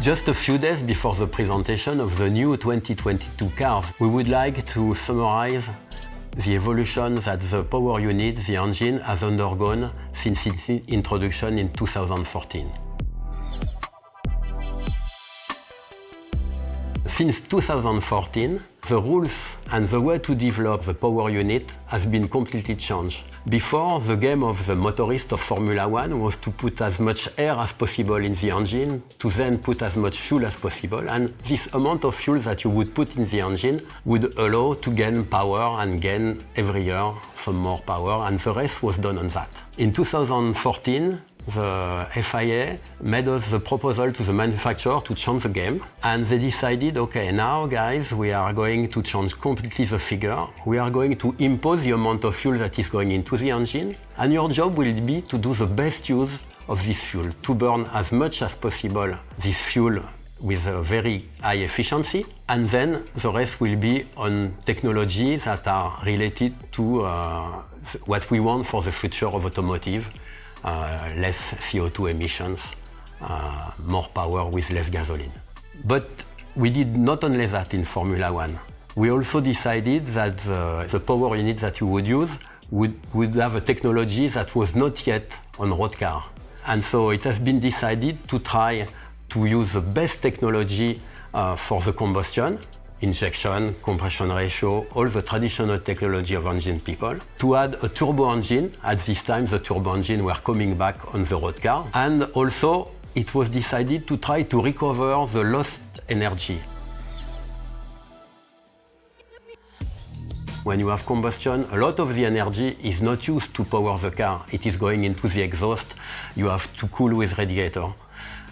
Just a few days before the presentation of the new 2022 cars, we would like to summarize the evolution that the power unit, the engine, has undergone since its introduction in 2014. Since 2014, the rules and the way to develop the power unit has been completely changed. Before, the game of the motorist of Formula One was to put as much air as possible in the engine, to then put as much fuel as possible, and this amount of fuel that you would put in the engine would allow to gain power and gain every year some more power, and the rest was done on that. In 2014, the FIA made us the proposal to the manufacturer to change the game, and they decided, okay, now guys, we are going to change completely the figure. We are going to impose the amount of fuel that is going into the engine, and your job will be to do the best use of this fuel, to burn as much as possible this fuel with a very high efficiency, and then the rest will be on technologies that are related to what we want for the future of automotive. Less CO2 emissions, more power with less gasoline. But we did not only that in Formula One. We also decided that the power unit that you would use would have a technology that was not yet on road car. And so it has been decided to try to use the best technology for the combustion, injection, compression ratio, all the traditional technology of engine people, to add a turbo engine. At this time, the turbo engine were coming back on the road car. And also, it was decided to try to recover the lost energy. When you have combustion, a lot of the energy is not used to power the car. It is going into the exhaust. You have to cool with radiator.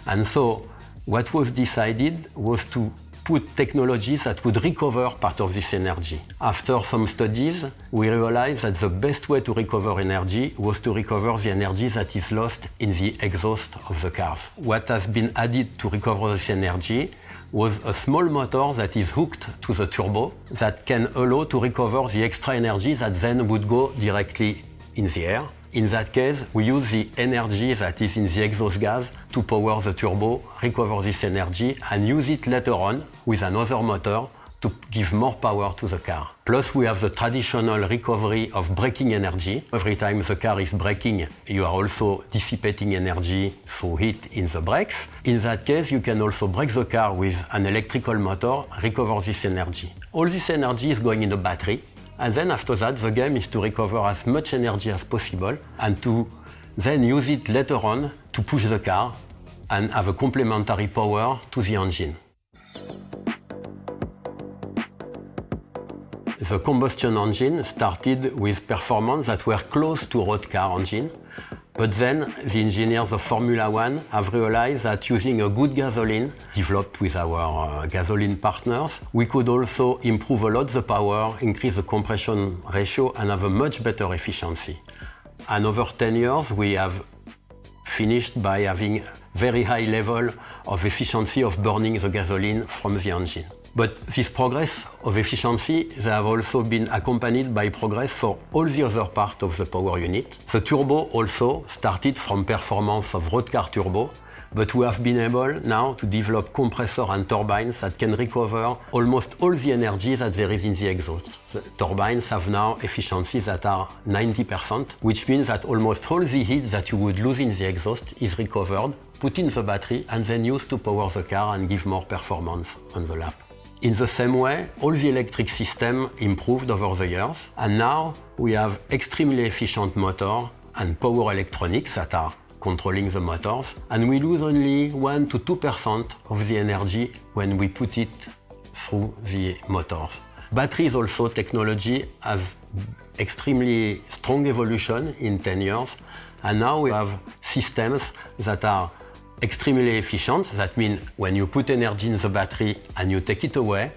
And so, what was decided was to put technologies that would recover part of this energy. After some studies, we realized that the best way to recover energy was to recover the energy that is lost in the exhaust of the cars. What has been added to recover this energy was a small motor that is hooked to the turbo that can allow to recover the extra energy that then would go directly in the air. In that case, we use the energy that is in the exhaust gas to power the turbo, recover this energy, and use it later on with another motor to give more power to the car. Plus, we have the traditional recovery of braking energy. Every time the car is braking, you are also dissipating energy through heat in the brakes. In that case, you can also brake the car with an electrical motor, recover this energy. All this energy is going in a battery. And then after that, the game is to recover as much energy as possible and to then use it later on to push the car and have a complementary power to the engine. The combustion engine started with performance that were close to road car engine, but then the engineers of Formula One have realized that using a good gasoline, developed with our gasoline partners, we could also improve a lot the power, increase the compression ratio, and have a much better efficiency. And over 10 years, we have finished by having very high level of efficiency of burning the gasoline from the engine. But this progress of efficiency, they have also been accompanied by progress for all the other parts of the power unit. The turbo also started from performance of road car turbo, but we have been able now to develop compressor and turbines that can recover almost all the energy that there is in the exhaust. The turbines have now efficiencies that are 90%, which means that almost all the heat that you would lose in the exhaust is recovered, put in the battery, and then used to power the car and give more performance on the lap. In the same way, all the electric system improved over the years, and now we have extremely efficient motor and power electronics that are controlling the motors, and we lose only 1 to 2% of the energy when we put it through the motors. Batteries also technology has extremely strong evolution in 10 years, and now we have systems that are extremely efficient. That means when you put energy in the battery and you take it away,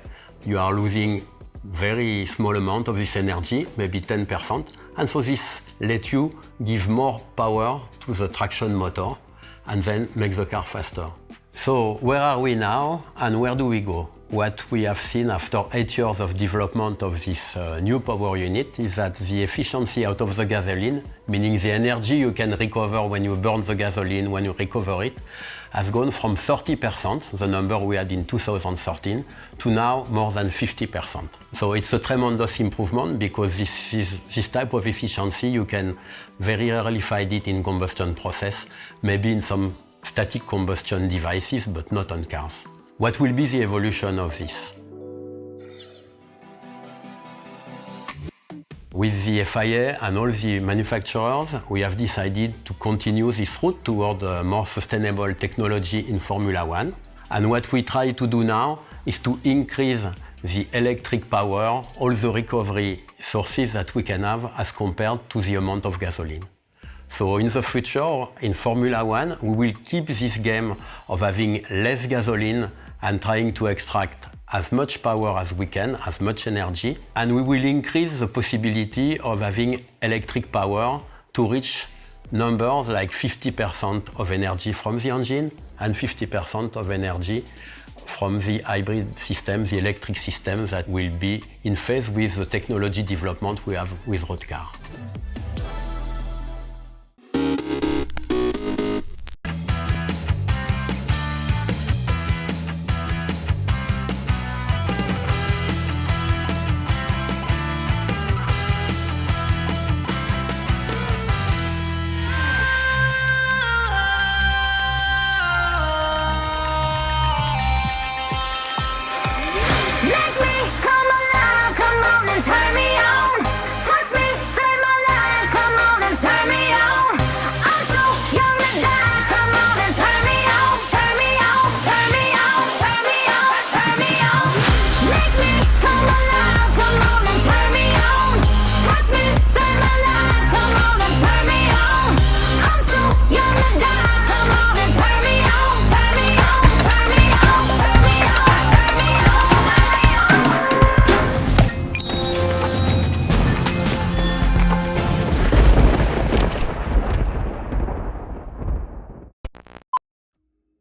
you are losing very small amount of this energy, maybe 10%. And so this lets you give more power to the traction motor and then make the car faster. So where are we now and where do we go? What we have seen after 8 years of development of this new power unit is that the efficiency out of the gasoline, meaning the energy you can recover when you burn the gasoline, when you recover it, has gone from 30%, the number we had in 2013, to now more than 50%. So it's a tremendous improvement because this type of efficiency you can very rarely find it in combustion process, maybe in some static combustion devices, but not on cars. What will be the evolution of this? With the FIA and all the manufacturers, we have decided to continue this route toward a more sustainable technology in Formula One. And what we try to do now is to increase the electric power, all the recovery sources that we can have as compared to the amount of gasoline. So in the future, in Formula One, we will keep this game of having less gasoline and trying to extract as much power as we can, as much energy, and we will increase the possibility of having electric power to reach numbers like 50% of energy from the engine and 50% of energy from the hybrid system, the electric system that will be in phase with the technology development we have with road car.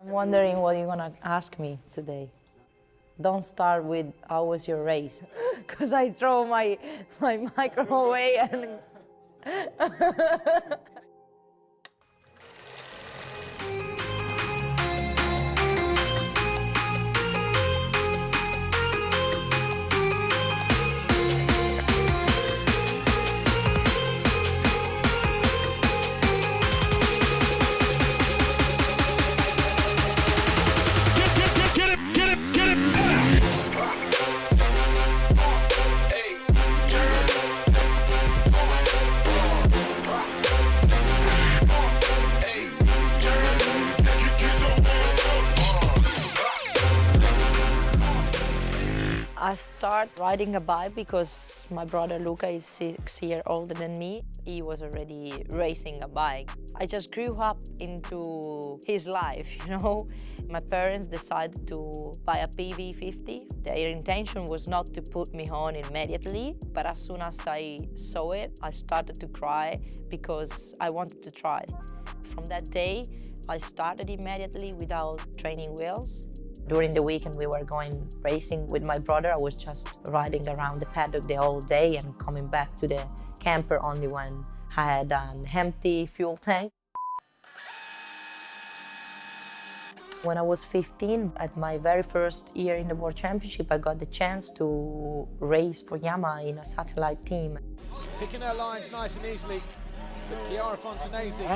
I'm wondering what you're gonna ask me today. Don't start with how was your race, because I throw my microphone away and I started riding a bike because my brother Luca is 6 years older than me. He was already racing a bike. I just grew up into his life, you know. My parents decided to buy a PV50. Their intention was not to put me on immediately, but as soon as I saw it, I started to cry because I wanted to try. From that day, I started immediately without training wheels. During the weekend, we were going racing with my brother. I was just riding around the paddock the whole day and coming back to the camper only when I had an empty fuel tank. When I was 15, at my very first year in the World Championship, I got the chance to race for Yamaha in a satellite team. Picking her lines nice and easily with Chiara Fontanesi.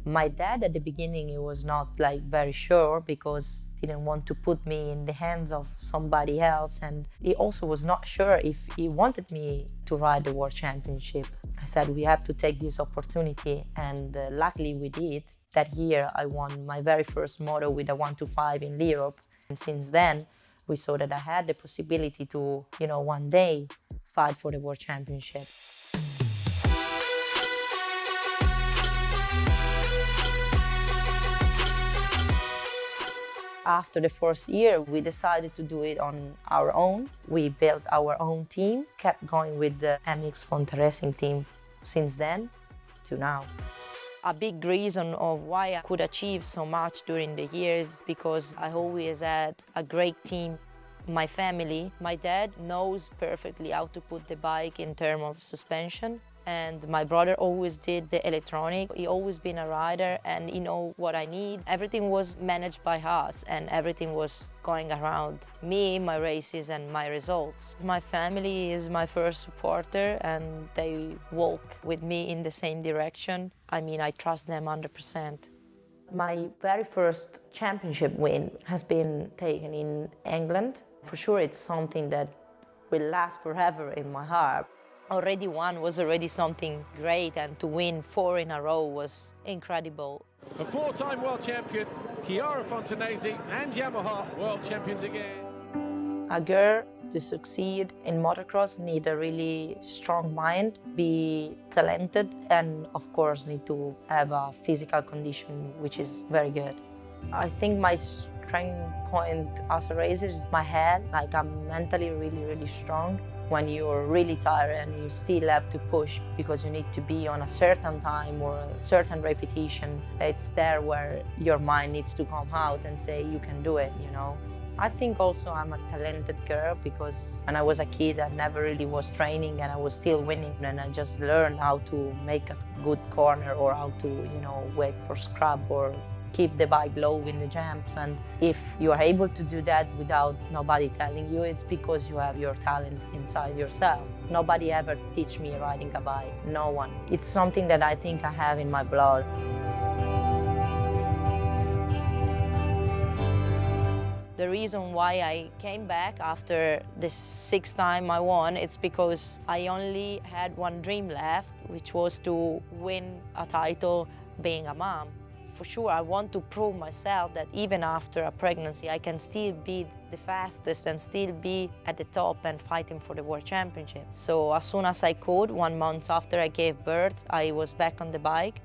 My dad at the beginning, he was not very sure because he didn't want to put me in the hands of somebody else, and he also was not sure if he wanted me to ride the World Championship. I said we have to take this opportunity, and luckily we did. That year I won my very first moto with a 125 in Europe, and since then we saw that I had the possibility to, one day fight for the World Championship. After the first year, we decided to do it on our own. We built our own team, kept going with the MX Fonte Racing team since then to now. A big reason of why I could achieve so much during the years is because I always had a great team. my family. My dad knows perfectly how to put the bike in terms of suspension, and my brother always did the electronic. He always been a rider and he know what I need. Everything was managed by us and everything was going around me, my races and my results. My family is my first supporter and they walk with me in the same direction. I mean, I trust them 100%. My very first championship win has been taken in England. For sure, it's something that will last forever in my heart. Already one was already something great, and to win 4 in a row was incredible. A 4-time world champion, Chiara Fontanesi, and Yamaha world champions again. A girl to succeed in motocross need a really strong mind, be talented, and of course need to have a physical condition which is very good. I think my strength point as a racer is my head. Like, I'm mentally really strong. When you're really tired and you still have to push because you need to be on a certain time or a certain repetition, it's there where your mind needs to come out and say you can do it, you know. I think also I'm a talented girl because when I was a kid I never really was training and I was still winning, and I just learned how to make a good corner or how to, you know, wait for scrub or keep the bike low in the jumps. And if you are able to do that without nobody telling you, it's because you have your talent inside yourself. Nobody ever teach me riding a bike, no one. It's something that I think I have in my blood. The reason why I came back after the 6th time I won, it's because I only had one dream left, which was to win a title being a mom. For sure, I want to prove myself that even after a pregnancy, I can still be the fastest and still be at the top and fighting for the World Championship. So as soon as I could, 1 month after I gave birth, I was back on the bike.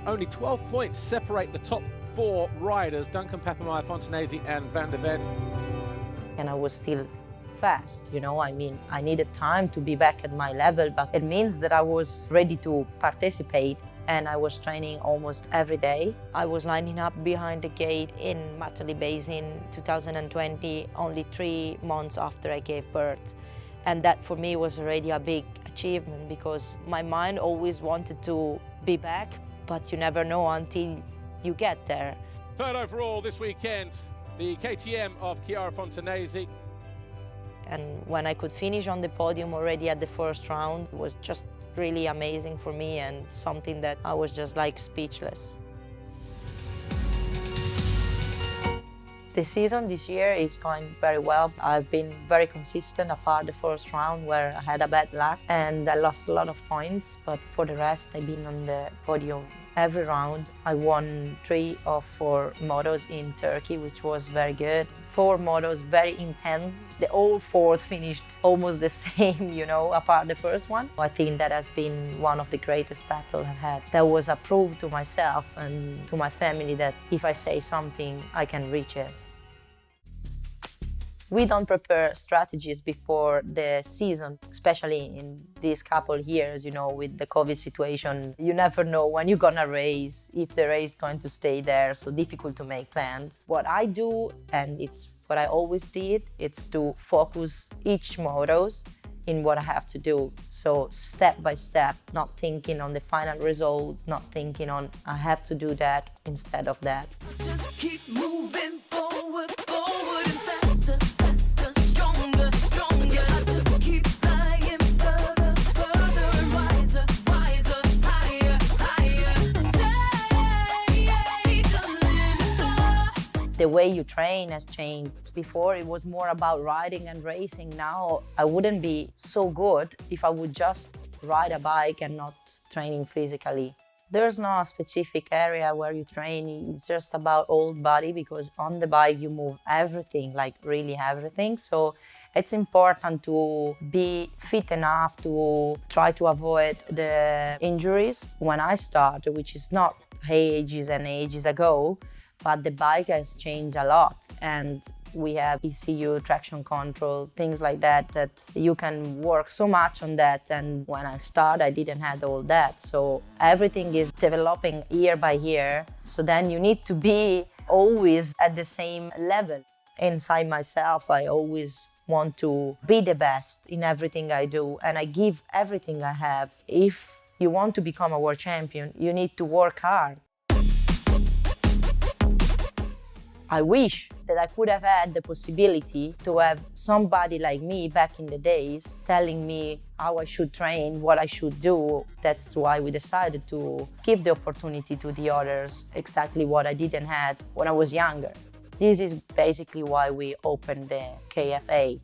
Only 12 points separate the top 4 riders, Duncan Papameyer, Fontanesi and Van der Ven. And I was still fast, you know, I mean, I needed time to be back at my level, but it means that I was ready to participate. And I was training almost every day. I was lining up behind the gate in Matterley Basin 2020, only 3 months after I gave birth. And that for me was already a big achievement because my mind always wanted to be back, but you never know until you get there. 3rd overall this weekend, the KTM of Chiara Fontanesi. And when I could finish on the podium already at the first round, it was just really amazing for me and something that I was just like speechless. The season this year is going very well. I've been very consistent apart the first round where I had a bad luck and I lost a lot of points, but for the rest I've been on the podium every round. I won 3 of 4 motos in Turkey, which was very good. 4 motos, very intense. The all 4 finished almost the same, you know, apart the first one. I think that has been one of the greatest battles I've had. That was a proof to myself and to my family that if I say something, I can reach it. We don't prepare strategies before the season, especially in these couple years, you know, with the COVID situation. You never know when you're gonna race, if the race is going to stay there, so difficult to make plans. What I do, and it's what I always did, it's to focus each motos in what I have to do. So step by step, not thinking on the final result, not thinking on I have to do that instead of that. Just keep moving forward, forward and faster, faster, stronger, stronger. Just keep flying further, further and wiser, wiser, higher, higher. Take the limits up. The way you train has changed. Before it was more about riding and racing. Now I wouldn't be so good if I would just ride a bike and not training physically. There's no specific area where you train, it's just about whole body because on the bike you move everything, like really everything. So it's important to be fit enough to try to avoid the injuries. When I started, which is not ages and ages ago, but the bike has changed a lot and we have ECU, traction control, things like that, that you can work so much on that. And when I started, I didn't have all that. So everything is developing year by year. So then you need to be always at the same level. inside myself, I always want to be the best in everything I do, and I give everything I have. If you want to become a world champion, you need to work hard. I wish that I could have had the possibility to have somebody like me back in the days telling me how I should train, what I should do. That's why we decided to give the opportunity to the others, exactly what I didn't have when I was younger. This is basically why we opened the KFA.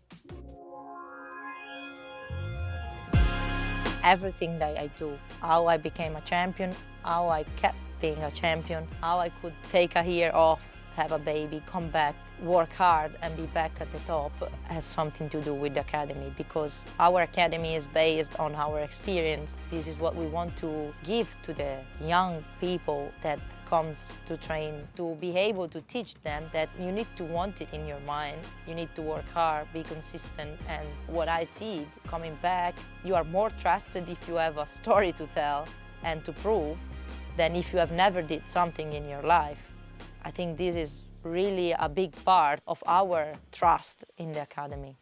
Everything that I do, how I became a champion, how I kept being a champion, how I could take a year off, have a baby, come back, work hard and be back at the top has something to do with the academy, because our academy is based on our experience. This is what we want to give to the young people that comes to train, to be able to teach them that you need to want it in your mind, you need to work hard, be consistent. And what I did, coming back, you are more trusted if you have a story to tell and to prove than if you have never did something in your life. I think this is really a big part of our trust in the academy.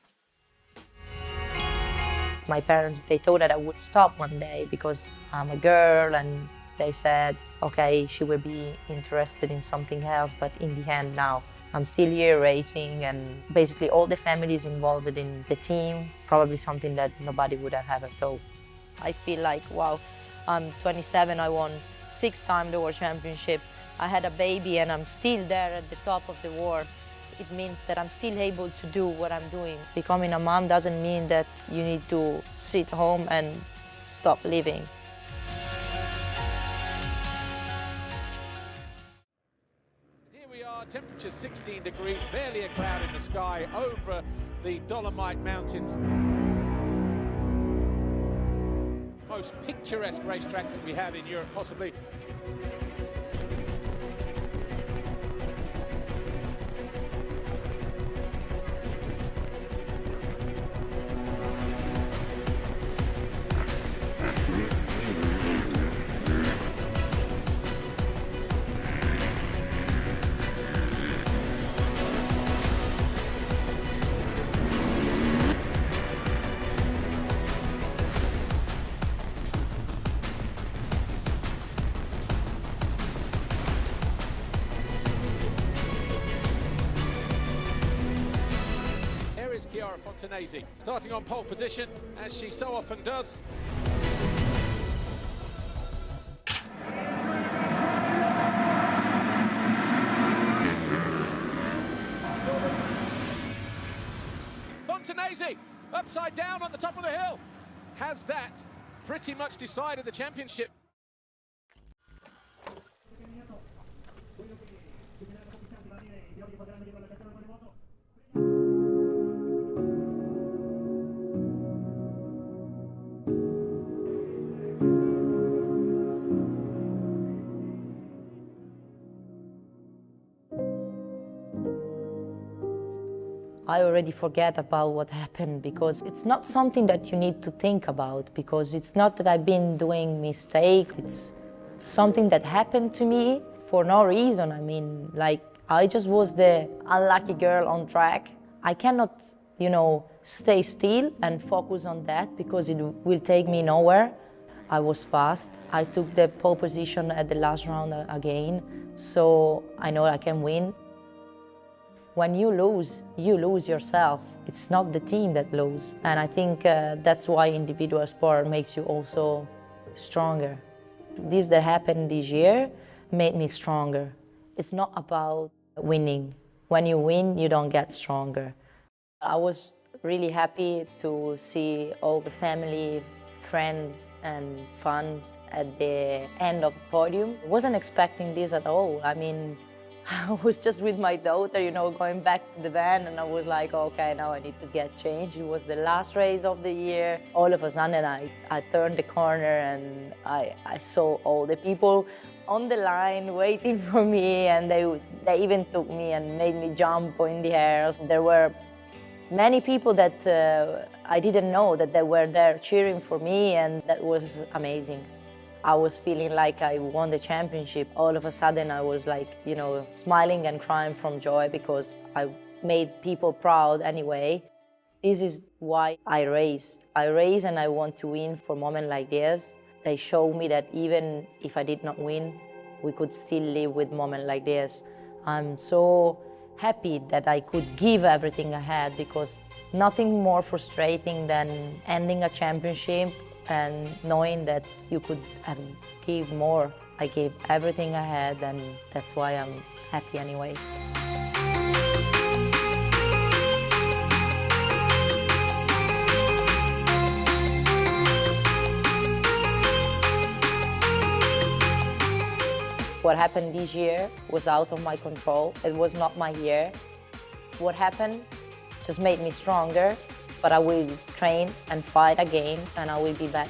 My parents, they thought that I would stop one day because I'm a girl, and they said, okay, she will be interested in something else, but in the end now, I'm still here racing, and basically all the families involved in the team, probably something that nobody would have ever thought. I feel like, wow, I'm 27, I won 6 times the World Championship. I had a baby and I'm still there at the top of the world. It means that I'm still able to do what I'm doing. Becoming a mom doesn't mean that you need to sit home and stop living. Here we are, temperature 16 degrees, barely a cloud in the sky over the Dolomite Mountains. Most picturesque racetrack that we have in Europe, possibly. Starting on pole position, as she so often does. Fontanesi, upside down on the top of the hill. Has that pretty much decided the championship? I already forget about what happened, because it's not something that you need to think about, because it's not that I've been doing mistake. It's something that happened to me for no reason. I mean, like, I just was the unlucky girl on track. I cannot, stay still and focus on that, because it will take me nowhere. I was fast. I took the pole position at the last round again, so I know I can win. When you lose yourself. It's not the team that loses. And I think that's why individual sport makes you also stronger. This that happened this year made me stronger. It's not about winning. When you win, you don't get stronger. I was really happy to see all the family, friends and fans at the end of the podium. I wasn't expecting this at all. I mean, I was just with my daughter, going back to the van, and I was like, okay, now I need to get changed. It was the last race of the year. All of a sudden, I turned the corner and I saw all the people on the line waiting for me, and they even took me and made me jump in the air. There were many people that I didn't know that they were there cheering for me, and that was amazing. I was feeling like I won the championship. All of a sudden I was like, smiling and crying from joy, because I made people proud anyway. This is why I race. I race and I want to win for moments like this. They show me that even if I did not win, we could still live with moments like this. I'm so happy that I could give everything I had, because nothing more frustrating than ending a championship and knowing that you could have give more. I gave everything I had, and that's why I'm happy anyway. What happened this year was out of my control. It was not my year. What happened just made me stronger, but I will train and fight again, and I will be back.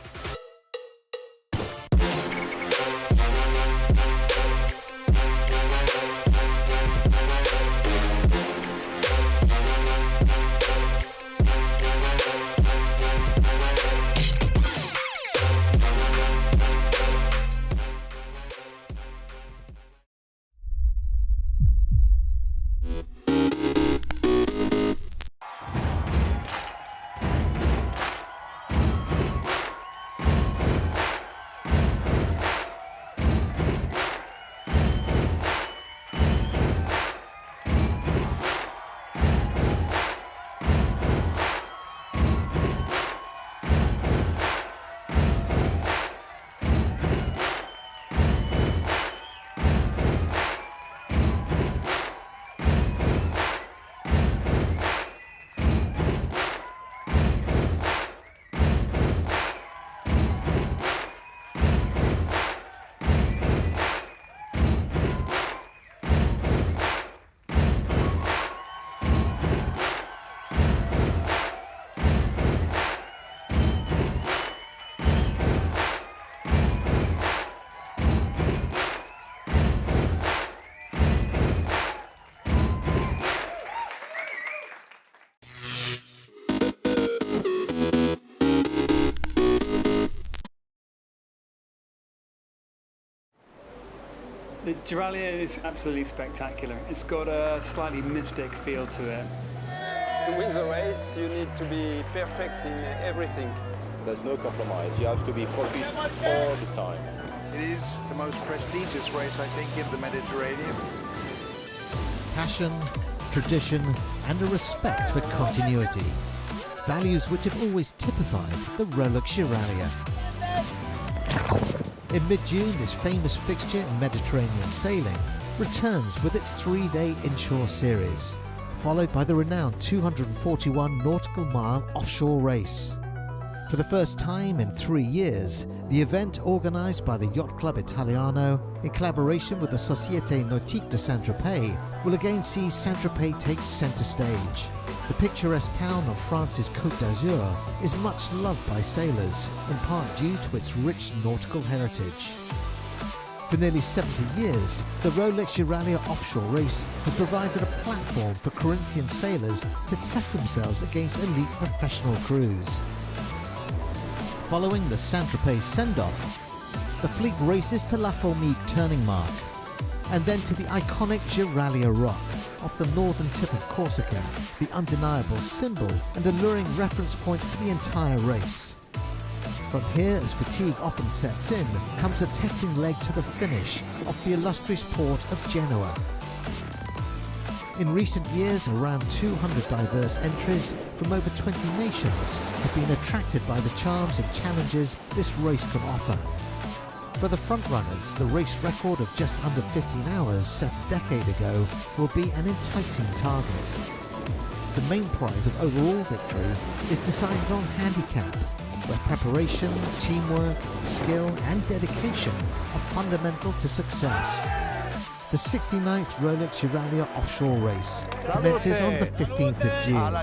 The Jiralia is absolutely spectacular. It's got a slightly mystic feel to it. To win the race, you need to be perfect in everything. There's no compromise. You have to be focused all the time. It is the most prestigious race, I think, in the Mediterranean. Passion, tradition, and a respect for continuity. Values which have always typified the Rolex Jiralia. In mid-June, this famous fixture in Mediterranean sailing returns with its 3-day inshore series, followed by the renowned 241 nautical mile offshore race. For the first time in 3 years, the event, organised by the Yacht Club Italiano in collaboration with the Société Nautique de Saint-Tropez, will again see Saint-Tropez take centre stage. The picturesque town of France's Côte d'Azur is much loved by sailors, in part due to its rich nautical heritage. For nearly 70 years, the Rolex Jiralia offshore race has provided a platform for Corinthian sailors to test themselves against elite professional crews. Following the Saint-Tropez send-off, the fleet races to La Formique turning mark, and then to the iconic Jiralia Rock off the northern tip of Corsica, the undeniable symbol and alluring reference point for the entire race. From here, as fatigue often sets in, comes a testing leg to the finish off the illustrious port of Genoa. In recent years, around 200 diverse entries from over 20 nations have been attracted by the charms and challenges this race can offer. For the frontrunners, the race record of just under 15 hours set a decade ago will be an enticing target. The main prize of overall victory is decided on handicap, where preparation, teamwork, skill and dedication are fundamental to success. The 69th Rolex Jiralia offshore race commences on the 15th of June.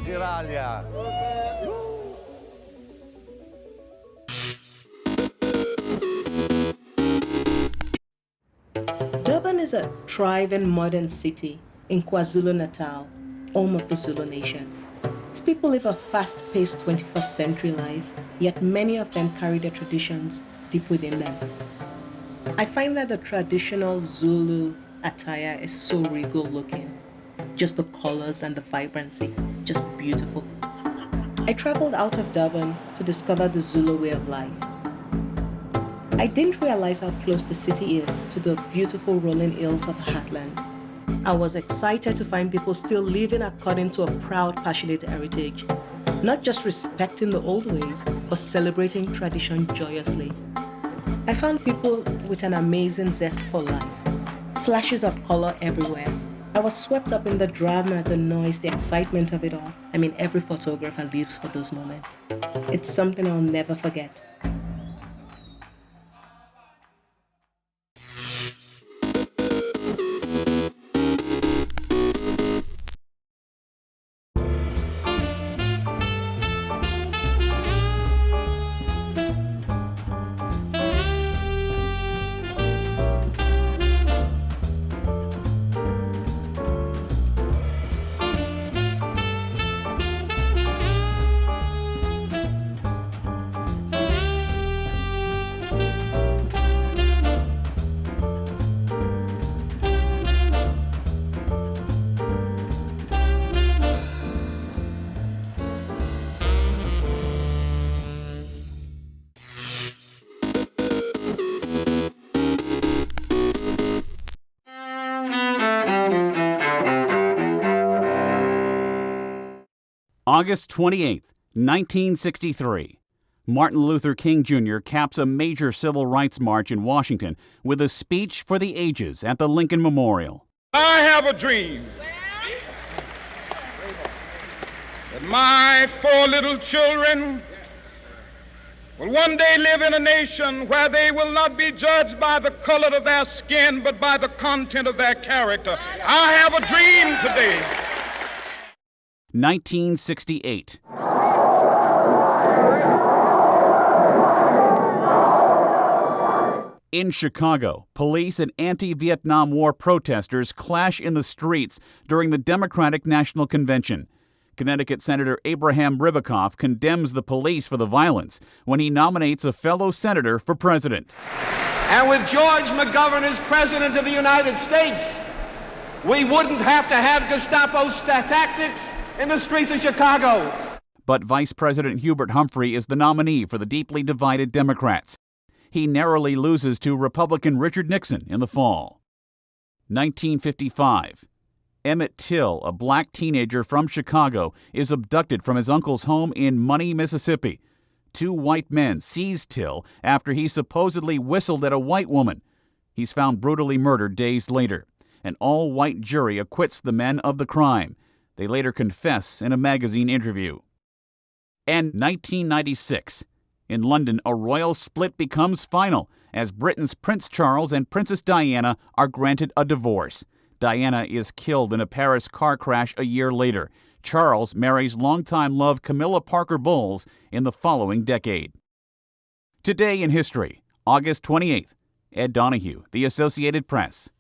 Durban is a thriving modern city in KwaZulu-Natal, home of the Zulu nation. Its people live a fast-paced 21st century life, yet many of them carry their traditions deep within them. I find that the traditional Zulu attire is so regal looking. just the colors and the vibrancy, just beautiful. I traveled out of Durban to discover the Zulu way of life. I didn't realize how close the city is to the beautiful rolling hills of Heartland. I was excited to find people still living according to a proud, passionate heritage, not just respecting the old ways, but celebrating tradition joyously. I found people with an amazing zest for life, flashes of color everywhere. I was swept up in the drama, the noise, the excitement of it all. I mean, every photographer lives for those moments. It's something I'll never forget. August 28, 1963. Martin Luther King Jr. caps a major civil rights march in Washington with a speech for the ages at the Lincoln Memorial. I have a dream that my 4 little children will one day live in a nation where they will not be judged by the color of their skin, but by the content of their character. I have a dream today. 1968. In Chicago, police and anti-Vietnam War protesters clash in the streets during the Democratic National Convention. Connecticut Senator Abraham Ribicoff condemns the police for the violence when he nominates a fellow senator for president. And with George McGovern as President of the United States, we wouldn't have to have Gestapo tactics in the streets of Chicago. But Vice President Hubert Humphrey is the nominee for the deeply divided Democrats. He narrowly loses to Republican Richard Nixon in the fall. 1955. Emmett Till, a black teenager from Chicago, is abducted from his uncle's home in Money, Mississippi. 2 white men seize Till after he supposedly whistled at a white woman. He's found brutally murdered days later. An all-white jury acquits the men of the crime. They later confess in a magazine interview. And 1996. In London, a royal split becomes final as Britain's Prince Charles and Princess Diana are granted a divorce. Diana is killed in a Paris car crash a year later. Charles marries longtime love Camilla Parker Bowles in the following decade. Today in history, August 28th. Ed Donahue, The Associated Press.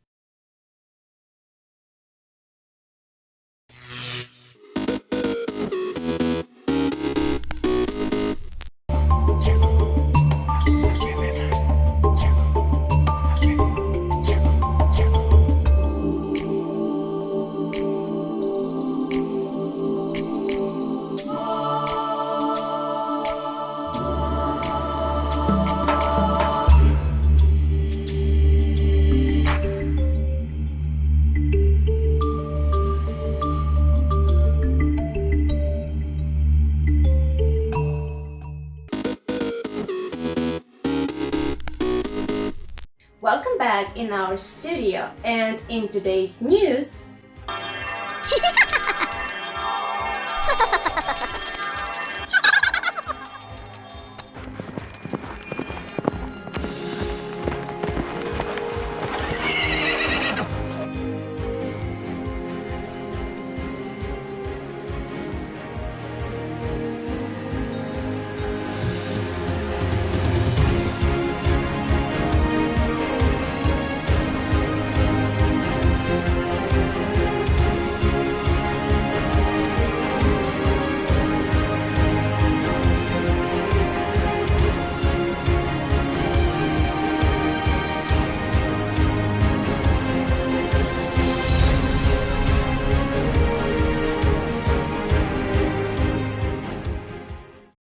Welcome back in our studio, and in today's news,